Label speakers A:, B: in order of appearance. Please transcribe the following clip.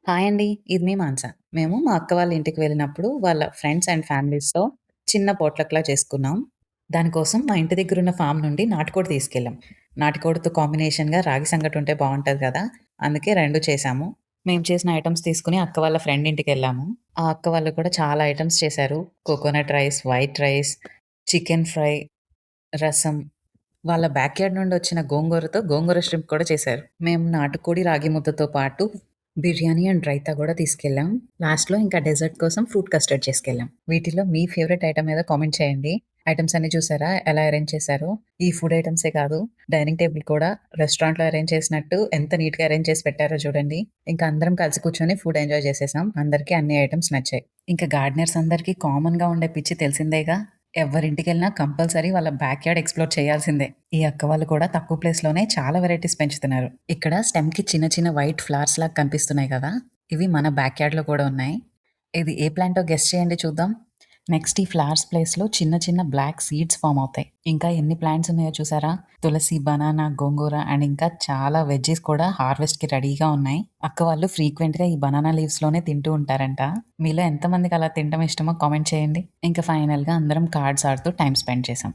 A: Hi అండి. ఇది మీ మానస. మేము మా అక్క వాళ్ళ ఇంటికి వెళ్ళినప్పుడు వాళ్ళ ఫ్రెండ్స్ అండ్ ఫ్యామిలీస్‌తో చిన్న పోట్లక్‌లా చేసుకున్నాం. దానికోసం మా ఇంటి దగ్గరున్న ఫార్మ్ నుండి నాటుకోడి తీసుకెళ్ళాం. నాటుకోడితో కాంబినేషన్‌గా రాగి సంగటి ఉంటే బావుంటది కదా! అందుకే 2 చేశాము. మేము చేసిన ఐటెమ్స్ తీసుకొని అక్క వాళ్ళ ఫ్రెండ్ ఇంటికెళ్ళాము. ఆ అక్క వాళ్ళు కూడా చాలా ఐటెమ్స్ చేశారు. Coconut rice, white rice, chicken fry, రసం. వాళ్ళ బ్యాక్‌యార్డ్ నుండొచ్చిన గోంగూరతో గోంగూర షింప్ కూడా చేశారు. మేము నాటుకోడి రాగి ముద్దతో పాటు బిర్యానీ అండ్ రైతా గూడా తీసుకెళ్ళాం. లాస్ట్‌లో ఇంకా డెజర్ట్ కోసం ఫ్రూట్ కస్టర్డ్ చేసుకెళ్ళాం. వీటిలో మీ ఫేవరెట్ ఐటెమ్ ఏదో కామెంట్ చేయండి. ఐటెమ్స్ అన్నీ చూసారా? ఎలా అరేంజ్ చేశారో? ఈ ఫుడ్ ఐటెమ్సే కాదు, డైనింగ్ టేబుల్ కూడా రెస్టారెంట్‌లో అరేంజ్ చేసినట్టు ఎంత నీట్‌గా అరేంజ్ చేసి పెట్టారో చూడండి. ఇంకా అందరం కలిసి కూర్చొని ఫుడ్ ఎంజాయ్ చేసేసాం. అందరికీ అన్ని ఐటెమ్స్ నచ్చాయి. ఇంకా గార్డెనర్స్ అందరికీ కామన్‌గా ఉండే పిచ్చి తెలిసిందేగా! ఎవ్వరింటికెళ్ళినా కంపల్సరీ వాళ్ళ బ్యాక్‌యార్డ్ ఎక్స్‌ప్లోర్ చేయాల్సిందే. ఈ అక్క వాళ్ళు కూడా తక్కువ ప్లేస్‌లోనే చాలా వెరైటీస్ పెంచుతున్నారు. ఇక్కడ స్టెమ్‌కి చిన్న చిన్న వైట్ ఫ్లవర్స్ లాగా కనిపిస్తున్నాయి కదా! ఇవి మన బ్యాక్‌యార్డ్‌లో కూడా ఉన్నాయి. ఇది ఏ ప్లాంటో గెస్ చేయండి చూద్దాం. నెక్స్ట్ ఈ ఫ్లవర్స్ ప్లేస్‌లో చిన్న చిన్న బ్లాక్ సీడ్స్ ఫార్మ్ అవుతాయి. ఇంకా ఎన్ని ప్లాంట్స్ ఉన్నాయో చూసారా? తులసి, బనానా, గోంగూర అండ్ ఇంకా చాలా వెజ్జీస్ కూడా హార్వెస్ట్‌కి రెడీగా ఉన్నాయి. అక్క వాళ్ళు ఫ్రీక్వెంట్‌గా ఈ బనానా లీవ్స్‌లోనే తింటూ ఉంటారంట. మీలో ఎంతమందికి అలా తినడం ఇష్టమో కామెంట్ చేయండి. ఇంకా ఫైనల్‌గా అందరం కార్డ్స్ ఆడుతూ టైమ్ స్పెండ్ చేసాం.